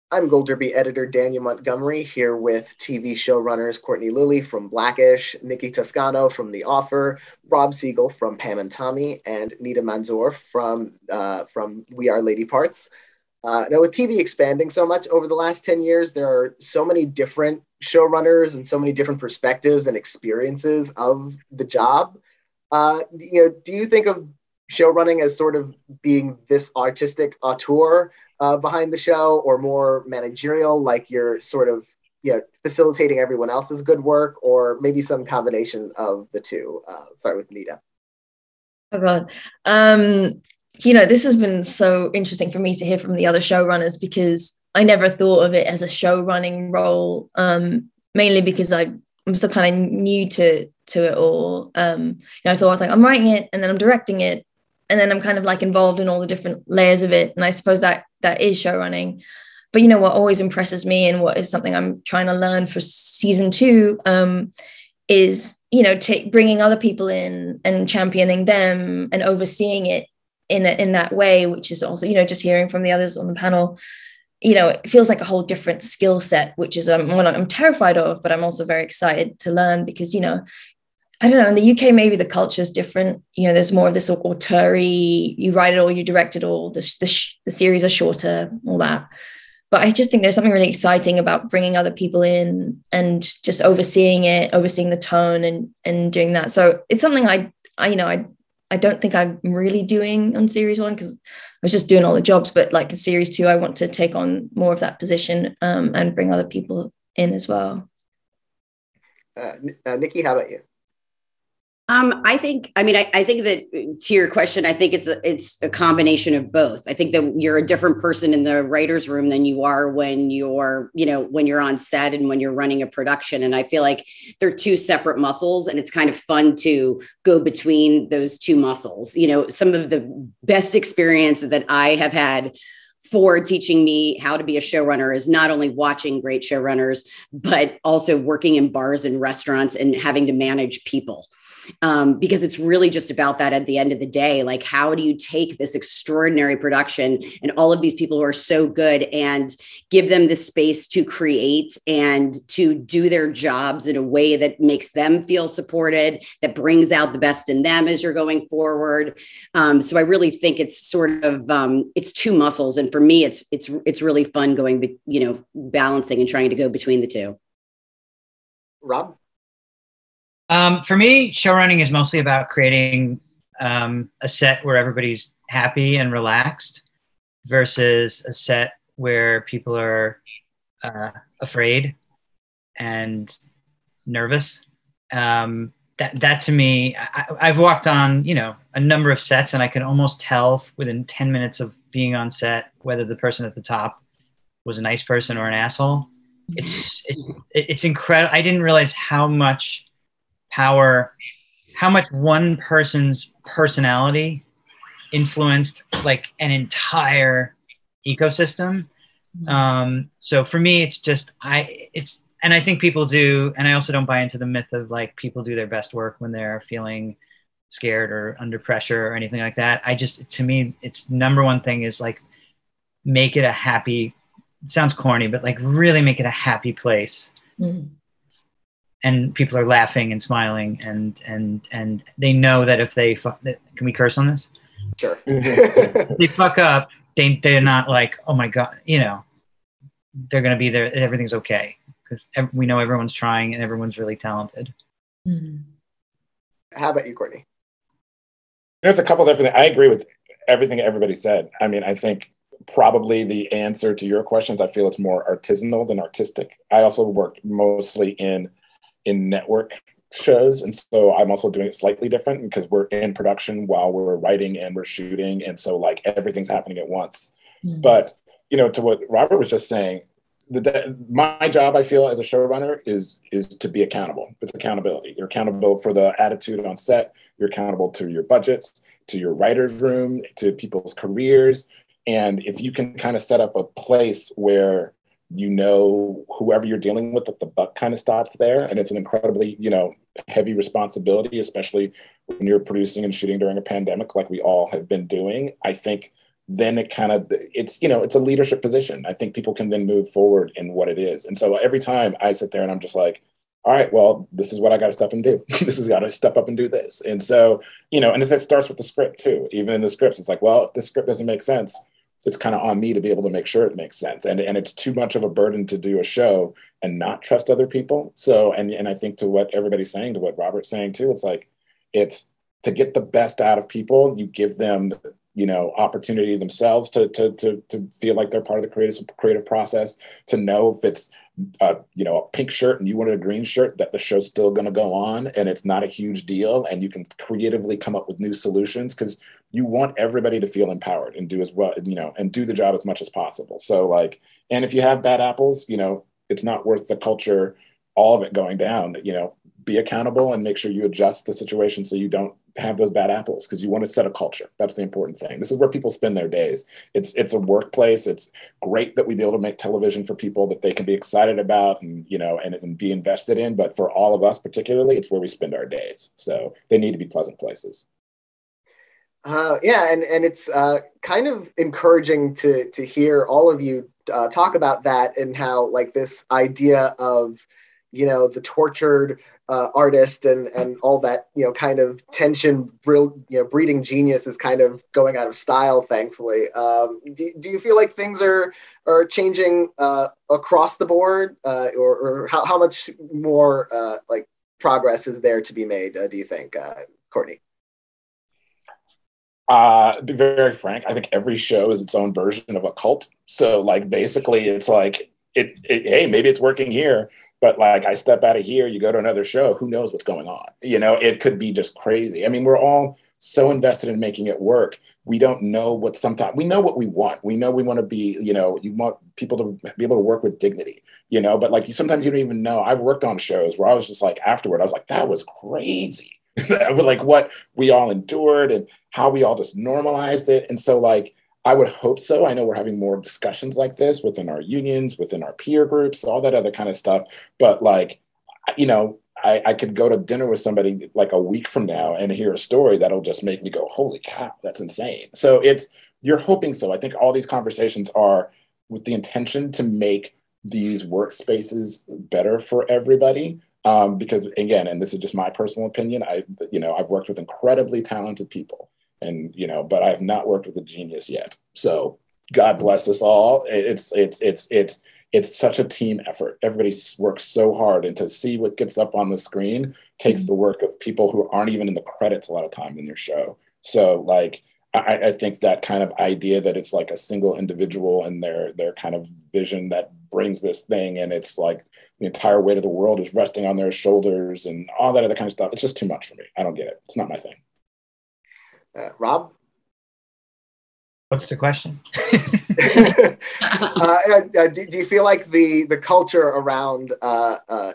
I'm Gold Derby editor Daniel Montgomery here with TV showrunners Courtney Lilly from Blackish, Nikki Toscano from The Offer, Rob Siegel from Pam and Tommy, and Nida Manzoor from We Are Lady Parts. Now, with TV expanding so much over the last 10 years, there are so many different showrunners and so many different perspectives and experiences of the job. Do you think of showrunning as sort of being this artistic auteur behind the show, or more managerial, like you're sort of facilitating everyone else's good work, or maybe some combination of the two? Start with Nida. Oh God. This has been so interesting for me to hear from the other showrunners, because I never thought of it as a show running role, mainly because I'm still kind of new to it all. So I was like, I'm writing it and then I'm directing it, and then I'm kind of like involved in all the different layers of it. And I suppose that is show running. But what always impresses me, and what is something I'm trying to learn for season 2, is, bringing other people in and championing them and overseeing it in that way, which is also, just hearing from the others on the panel, it feels like a whole different skill set, which is one I'm terrified of, but I'm also very excited to learn, because, I don't know, in the UK, maybe the culture is different. There's more of this auteur-y, you write it all, you direct it all, the series are shorter, all that. But I just think there's something really exciting about bringing other people in and just overseeing the tone and doing that. So it's something I don't think I'm really doing on series 1, because I was just doing all the jobs. But like in series 2, I want to take on more of that position and bring other people in as well. Nikki, how about you? I think that, to your question, I think it's a combination of both. I think that you're a different person in the writer's room than you are when you're on set and when you're running a production. And I feel like they're two separate muscles, and it's kind of fun to go between those two muscles. Some of the best experience that I have had for teaching me how to be a showrunner is not only watching great showrunners, but also working in bars and restaurants and having to manage people. Because it's really just about that at the end of the day. Like, how do you take this extraordinary production and all of these people who are so good and give them the space to create and to do their jobs in a way that makes them feel supported, that brings out the best in them as you're going forward. So I really think it's sort of, it's two muscles. And for me, it's really fun going, balancing and trying to go between the two. Rob? For me, showrunning is mostly about creating a set where everybody's happy and relaxed, versus a set where people are afraid and nervous. That to me, I've walked on, a number of sets, and I can almost tell within 10 minutes of being on set whether the person at the top was a nice person or an asshole. It's incredible. I didn't realize how much one person's personality influenced like an entire ecosystem. So for me, it's just, and I think people do, and I also don't buy into the myth of like people do their best work when they're feeling scared or under pressure or anything like that. To me, it's number one thing is like, make it a happy, it sounds corny, but like really make it a happy place. Mm-hmm. And people are laughing and smiling, and they know that if they can we curse on this? Sure. If they fuck up, they're not like, oh my God, they're going to be there. Everything's okay, because we know everyone's trying and everyone's really talented. Mm-hmm. How about you, Courtney? There's a couple of different things. I agree with everything everybody said. I mean, I think probably the answer to your questions, I feel it's more artisanal than artistic. I also worked mostly in network shows, and so I'm also doing it slightly different because we're in production while we're writing and we're shooting, and so like everything's happening at once. Mm-hmm. But to what Robert was just saying, my job, I feel, as a showrunner is to be accountable. It's accountability. You're accountable for the attitude on set. You're accountable to your budgets, to your writer's room, to people's careers. And if you can kind of set up a place where whoever you're dealing with, that the buck kind of stops there, and it's an incredibly heavy responsibility, especially when you're producing and shooting during a pandemic like we all have been doing. I think then it kind of, it's, you know, it's a leadership position. I think people can then move forward in what it is. And so every time I sit there and I'm just like, all right, well, this is what I got to step and do. This is got to step up and do this. And so, you know, and it starts with the script too. Even in the scripts, it's like, well, if the script doesn't make sense, it's kind of on me to be able to make sure it makes sense. And it's too much of a burden to do a show and not trust other people. So, and I think to what everybody's saying, to what Robert's saying too, it's like, it's to get the best out of people, you give them, you know, opportunity themselves to feel like they're part of the creative process, to know if it's, you know, a pink shirt and you wanted a green shirt, that the show's still going to go on and it's not a huge deal. And you can creatively come up with new solutions, because you want everybody to feel empowered and do as well, you know, and do the job as much as possible. So like, and if you have bad apples, you know, it's not worth the culture, all of it going down. You know, be accountable and make sure you adjust the situation so you don't have those bad apples, because you want to set a culture. That's the important thing. This is where people spend their days. It's a workplace. It's great that we be able to make television for people that they can be excited about and, you know, and be invested in. But for all of us particularly, it's where we spend our days. So they need to be pleasant places. Yeah, and it's kind of encouraging to hear all of you talk about that, and how like this idea of, you know, the tortured artist and all that, you know, kind of tension, breeding genius is kind of going out of style, thankfully. Do you feel like things are changing across the board, or how much more like progress is there to be made, do you think, Courtney? To be very frank, I think every show is its own version of a cult. So like, basically it's like, hey, maybe it's working here, but like I step out of here, you go to another show, who knows what's going on? You know, it could be just crazy. I mean, we're all so invested in making it work. We don't know what sometimes, we know what we want. We know we want to be, you know, you want people to be able to work with dignity, you know, but like sometimes you don't even know. I've worked on shows where I was just like, afterward, I was like, that was crazy. Like what we all endured and how we all just normalized it. And so like, I would hope so. I know we're having more discussions like this within our unions, within our peer groups, all that other kind of stuff. But like, you know, I could go to dinner with somebody like a week from now and hear a story that'll just make me go, holy cow, that's insane. So you're hoping so. I think all these conversations are with the intention to make these workspaces better for everybody. Because again, and this is just my personal opinion, I've worked with incredibly talented people. And, you know, but I have not worked with a genius yet. So God bless us all. It's such a team effort. Everybody works so hard, and to see what gets up on the screen takes the work of people who aren't even in the credits a lot of time in your show. So like, I think that kind of idea that it's like a single individual and their kind of vision that brings this thing, and it's like the entire weight of the world is resting on their shoulders and all that other kind of stuff. It's just too much for me. I don't get it. It's not my thing. Rob? What's the question? Do you feel like the culture around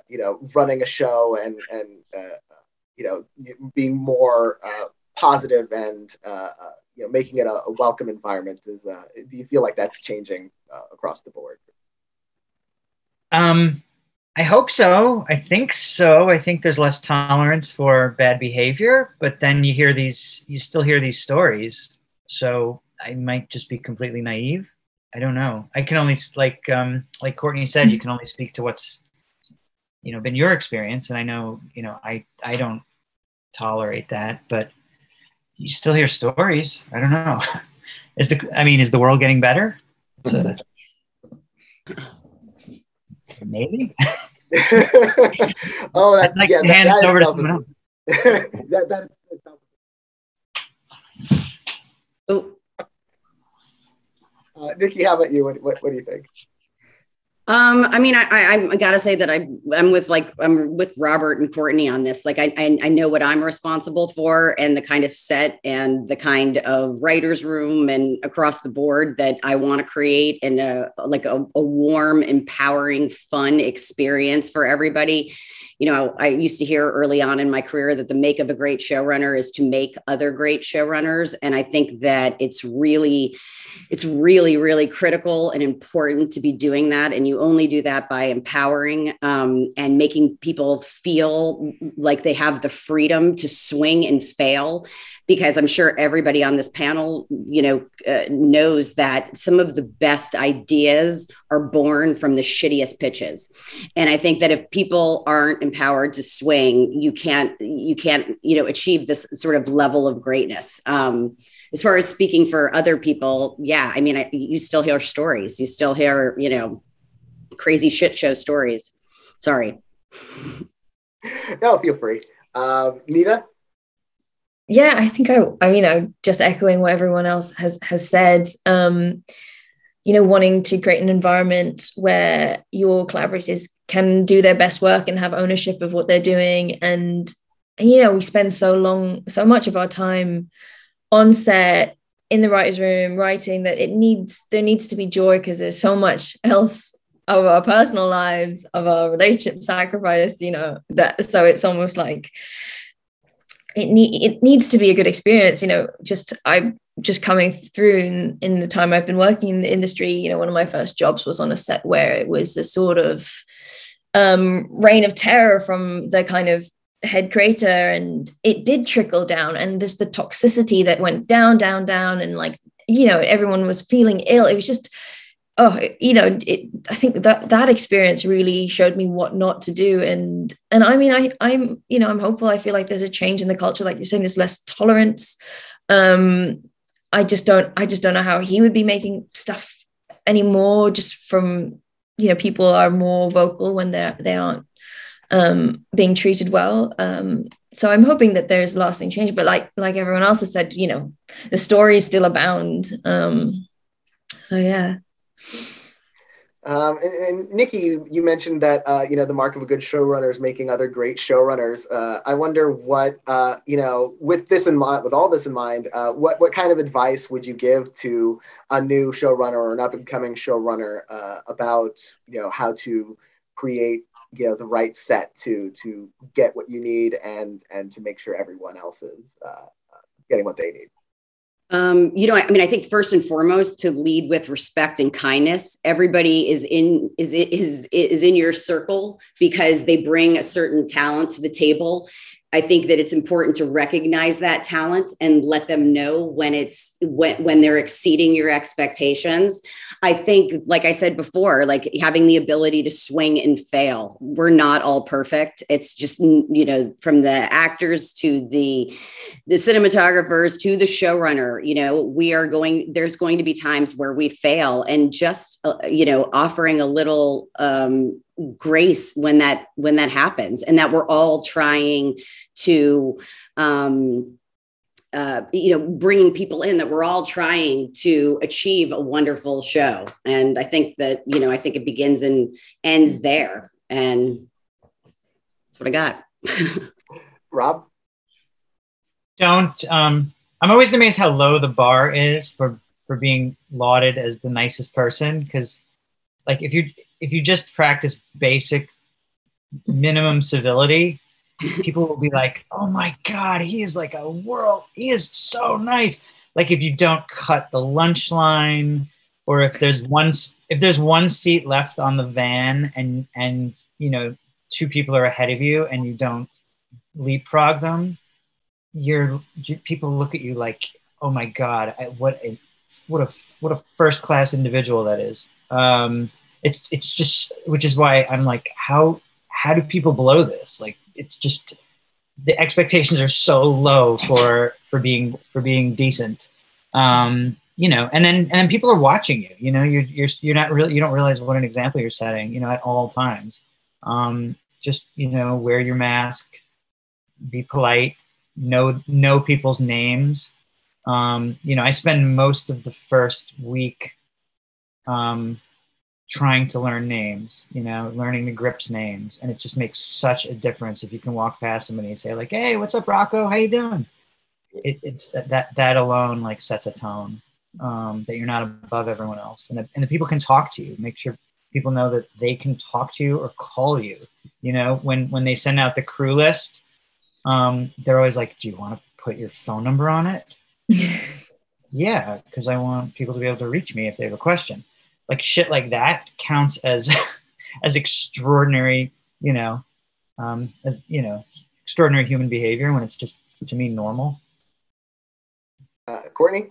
you know, running a show and you know, being more positive and you know, making it a welcome environment is do you feel like that's changing across the board? I hope so. I think so. I think there's less tolerance for bad behavior, but then you still hear these stories. So I might just be completely naive. I don't know. I can only, like Courtney said, you can only speak to what's, you know, been your experience. And I know, you know, I don't tolerate that, but you still hear stories. I don't know. Is the world getting better? Maybe. Oh, that, like yeah, that itself is, that Nikki, how about you? What do you think? I mean, I gotta say that I'm with Robert and Courtney on this. Like, I know what I'm responsible for, and the kind of set and the kind of writer's room and across the board that I want to create, and a warm, empowering, fun experience for everybody. You know, I used to hear early on in my career that the make of a great showrunner is to make other great showrunners. And I think that it's really, really critical and important to be doing that. And you only do that by empowering and making people feel like they have the freedom to swing and fail. Because I'm sure everybody on this panel, knows that some of the best ideas are born from the shittiest pitches. And I think that if people aren't empowered to swing, you can't, achieve this sort of level of greatness. As far as speaking for other people, yeah, I mean, you still hear stories. You still hear, crazy shit show stories. Sorry. No, feel free. Nida? Yeah, I think just echoing what everyone else has said, wanting to create an environment where your collaborators can do their best work and have ownership of what they're doing. And we spend so much of our time on set, in the writer's room, writing, that there needs to be joy, because there's so much else of our personal lives, of our relationship sacrifice, that, so it's almost like it needs to be a good experience. I'm just coming through in the time I've been working in the industry. One of my first jobs was on a set where it was a sort of reign of terror from the kind of head creator, and it did trickle down, and there's the toxicity that went down, and everyone was feeling ill. It was just, I think that experience really showed me what not to do. And I mean, I'm hopeful. I feel like there's a change in the culture, like you're saying, there's less tolerance. I just don't know how he would be making stuff anymore, just from, people are more vocal when they aren't being treated well. So I'm hoping that there's lasting change, but like everyone else has said, the stories still abound. So yeah. And Nikki, you mentioned that the mark of a good showrunner is making other great showrunners. I wonder what with this in mind, with all this in mind, what kind of advice would you give to a new showrunner or an up and coming showrunner about how to create the right set to get what you need and to make sure everyone else is getting what they need? I think first and foremost, to lead with respect and kindness. Everybody is in your circle because they bring a certain talent to the table. I think that it's important to recognize that talent and let them know when they're exceeding your expectations. I think, like I said before, like having the ability to swing and fail. We're not all perfect. It's just, from the actors to the cinematographers to the showrunner, there's going to be times where we fail, and just, offering a little, grace when that happens, and that we're all trying to bringing people in, that we're all trying to achieve a wonderful show. And I think that it begins and ends there, and that's what I got. Rob? I'm always amazed how low the bar is for being lauded as the nicest person, because like if you just practice basic minimum civility, people will be like, oh my God, he is so nice. Like if you don't cut the lunch line, or if there's one seat left on the van and two people are ahead of you and you don't leapfrog them, people look at you like, oh my God, what a first class individual that is. It's just, which is why I'm like, how do people blow this? Like, it's just, the expectations are so low for being decent. And then people are watching you, you don't realize what an example you're setting, at all times. Just, wear your mask, be polite, know people's names. I spend most of the first week, trying to learn names, learning the grips names. And it just makes such a difference if you can walk past somebody and say like, hey, what's up, Rocco? How you doing? It's that alone like sets a tone, that you're not above everyone else. And the people can talk to you. Make sure people know that they can talk to you or call you. When they send out the crew list, they're always like, do you want to put your phone number on it? Yeah, because I want people to be able to reach me if they have a question. like shit like that counts as as extraordinary, extraordinary human behavior when it's just, to me, normal. Courtney?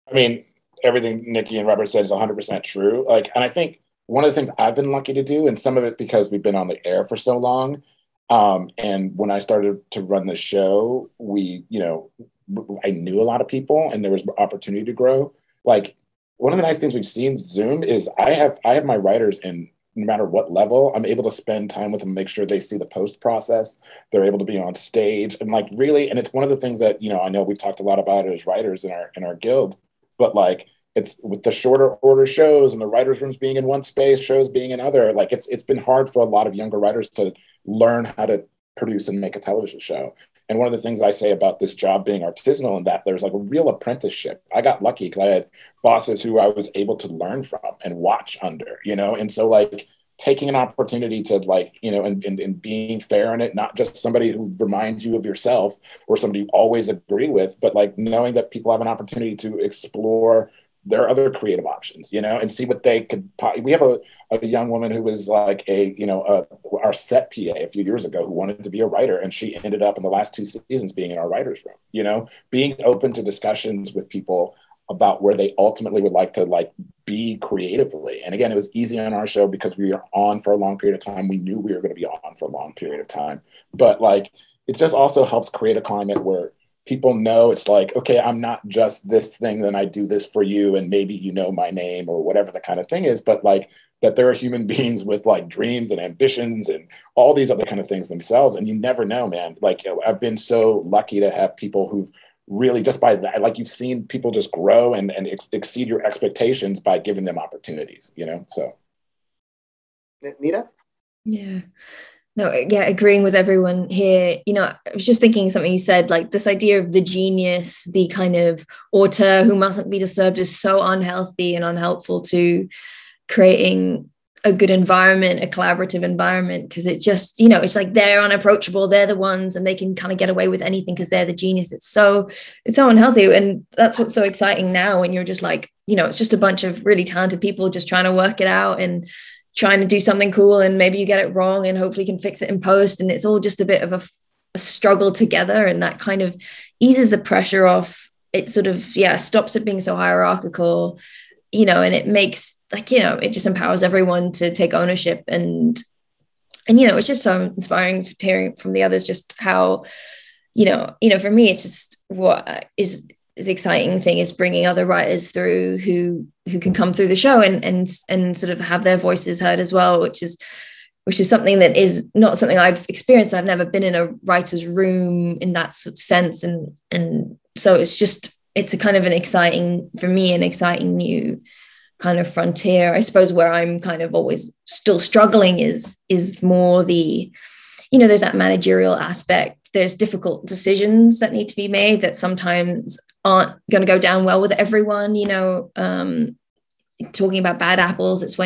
I mean, everything Nikki and Robert said is 100% true. Like, and I think one of the things I've been lucky to do, and some of it's because we've been on the air for so long, and when I started to run the show, I knew a lot of people and there was opportunity to grow. Like, one of the nice things we've seen Zoom is I have my writers in, no matter what level, I'm able to spend time with them, make sure they see the post process. They're able to be on stage and like really, and it's one of the things that, I know we've talked a lot about it as writers in our guild, but like it's with the shorter order shows and the writers' rooms being in one space, shows being in other, like it's been hard for a lot of younger writers to learn how to produce and make a television show. And one of the things I say about this job being artisanal and that there's like a real apprenticeship. I got lucky because I had bosses who I was able to learn from and watch under, and so like taking an opportunity to like, and being fair in it, not just somebody who reminds you of yourself or somebody you always agree with, but like knowing that people have an opportunity to explore their other creative options, and see what they could. We have a young woman who was like our set PA a few years ago who wanted to be a writer, and she ended up in the last 2 seasons being in our writers' room. Being open to discussions with people about where they ultimately would like to like be creatively. And again, it was easy on our show because we were on for a long period of time. We knew we were going to be on for a long period of time, but like it just also helps create a climate where people know it's like, okay, I'm not just this thing, then I do this for you, and maybe my name or whatever the kind of thing is, but like that there are human beings with like dreams and ambitions and all these other kind of things themselves. And you never know, man. Like I've been so lucky to have people who've really just by that, like you've seen people just grow and exceed your expectations by giving them opportunities, so. Nida? Yeah. No, yeah, agreeing with everyone here. I was just thinking something you said, like this idea of the genius, the kind of auteur who mustn't be disturbed is so unhealthy and unhelpful to creating a good environment, a collaborative environment, because it just, it's like they're unapproachable. They're the ones and they can kind of get away with anything because they're the genius. It's so unhealthy. And that's what's so exciting now when you're just like, it's just a bunch of really talented people just trying to work it out and trying to do something cool, and maybe you get it wrong and hopefully can fix it in post. And it's all just a bit of a struggle together, and that kind of eases the pressure off. It sort of, stops it being so hierarchical, and it makes like, it just empowers everyone to take ownership. And it's just so inspiring hearing from the others just how, for me, it's just what is exciting thing is bringing other writers through who can come through the show and sort of have their voices heard as well, which is something that is not something I've experienced. I've never been in a writer's room in that sense, and so it's a kind of an exciting new kind of frontier. I suppose where I'm kind of always still struggling is more the, there's that managerial aspect. There's difficult decisions that need to be made that sometimes aren't going to go down well with everyone, talking about bad apples. It's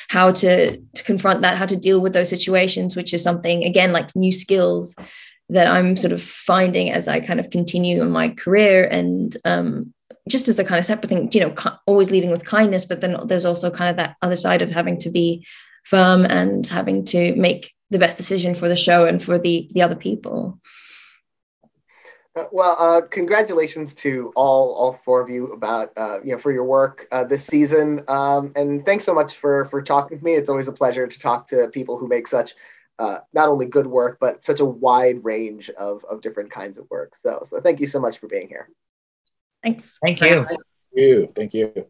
how to confront that, how to deal with those situations, which is something, again, like new skills that I'm sort of finding as I kind of continue in my career. And just as a kind of separate thing, always leading with kindness, but then there's also kind of that other side of having to be firm and having to make the best decision for the show and for the other people. Well, congratulations to all four of you about for your work this season, and thanks so much for talking with me. It's always a pleasure to talk to people who make such not only good work but such a wide range of different kinds of work. So thank you so much for being here. Thanks. Thank you. Thank you.